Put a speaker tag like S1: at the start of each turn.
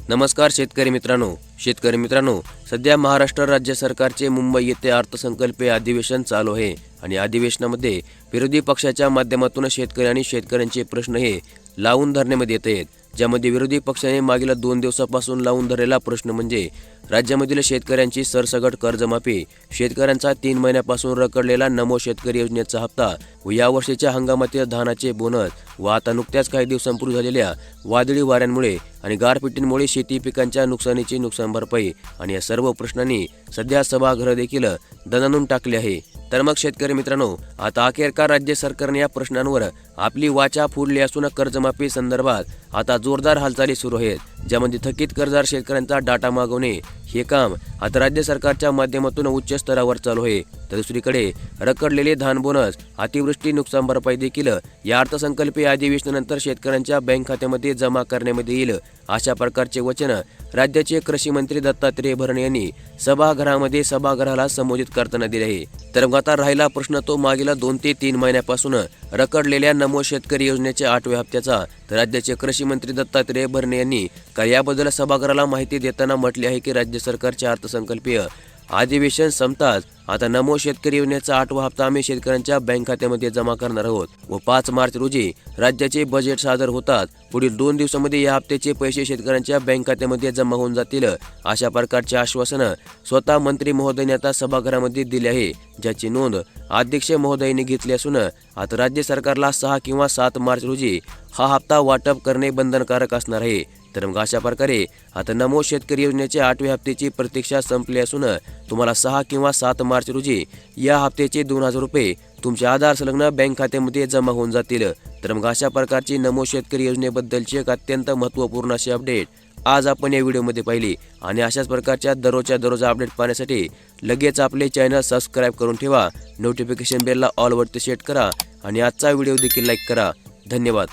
S1: नमस्कार शेतकरी मित्रांनो, सध्या महाराष्ट्र राज्य सरकारचे मुंबई येथे अर्थसंकल्पीय अधिवेशन चालू आहे आणि अधिवेशनामध्ये विरोधी पक्षाच्या माध्यमातून शेतकरी आणि शेतकऱ्यांचे प्रश्न हे लावून धरण्यामध्ये येत आहेत, ज्यामध्ये विरोधी पक्षाने मागील 2 दिवसापासून लावून धरलेला प्रश्न म्हणजे राज्यामधील शेतकऱ्यांची सरसकट कर्जमाफी, शेतकऱ्यांचा 3 महिन्यापासून रखडलेला नमो शेतकरी योजनेचा हप्ता व यावर्षीच्या हंगामातील धानाचे बोनस व आता नुकत्याच काही दिवसांपूर्वी झालेल्या वादळी वाऱ्यांमुळे आणि गारपिटीमुळे शेती पिकांच्या नुकसानीची नुकसान भरपाई आणि या सर्व प्रश्नांनी सध्या सभागृह देखील दणाणून टाकले आहे। तर मग शेतकरी मित्रांनो, आता अखेरकार राज्य सरकारने या प्रश्नांवर आपली वाचा फोडली असून कर्जमाफी संदर्भात आता जोरदार हालचाली सुरू आहेत, ज्यामध्ये थकीत कर्जदार शेतकऱ्यांचा डाटा मागवणे हे काम आता राज्य सरकारच्या माध्यमातून उच्च स्तरावर चालू आहे। तर दुसरीकडे रखडलेले धान बोनस, अतिवृष्टी नुकसान भरपाई देखील या अर्थसंकल्पीय अधिवेशनानंतर शेतकऱ्यांच्या बँक खात्यामध्ये जमा करण्यामध्ये येईल, अशा प्रकारचे वचन राज्याचे कृषी मंत्री दत्तात्रय भरणे यांनी सभागृहाला संबोधित करताना दिले आहे। तर आता राहिला प्रश्न तो मागील 2 ते 3 महिन्यापासून रखडलेल्या नमो शेतकरी योजनेच्या 8व्या हप्त्याचा। तर राज्याचे कृषी मंत्री दत्तात्रय भरणे यांनी काल याबद्दल सभागृहाला माहिती देताना म्हटले आहे की राज्य सरकारचे अर्थसंकल्पीय अधिवेशन संपताच आता नमो शेतकरी योजनेचा 8वा हप्ता आम्ही शेतकऱ्यांच्या बँक खात्यामध्ये जमा करणार आहोत व 5 मार्च रोजी राज्याचे बजेट सादर होतात पुढील 2 दिवसांमध्ये या हप्त्याचे पैसे शेतकऱ्यांच्या बँक खात्यामध्ये जमा होऊन जातील, अशा प्रकारचे आश्वासन स्वतः मंत्री महोदयांनी आता सभागृहामध्ये दिले आहे, ज्याची नोंद अध्यक्ष महोदयांनी घेतली असून आता राज्य सरकारला 6 किंवा 7 मार्च रोजी हा हप्ता वाटप करणे बंधनकारक असणार आहे। तर मग अशा प्रकारे आता नमो शेतकरी योजनेच्या 8व्या हप्त्याची प्रतीक्षा संपली असून तुम्हाला 6 किंवा 7 मार्च रोजी या हप्त्याचे 2000 रुपये तुमच्या आधार संलग्न बँक खात्यामध्ये जमा होऊन जातील। तर मग अशा प्रकारची नमो शेतकरी योजनेबद्दलची एक अत्यंत महत्त्वपूर्ण अशी अपडेट आज आपण या व्हिडिओमध्ये पाहिली आणि अशाच प्रकारच्या दररोज अपडेट पाहण्यासाठी लगेच आपले चॅनल सबस्क्राईब करून ठेवा, नोटिफिकेशन बेलला ऑल वरती सेट करा आणि आजचा व्हिडिओ देखील लाईक करा। धन्यवाद।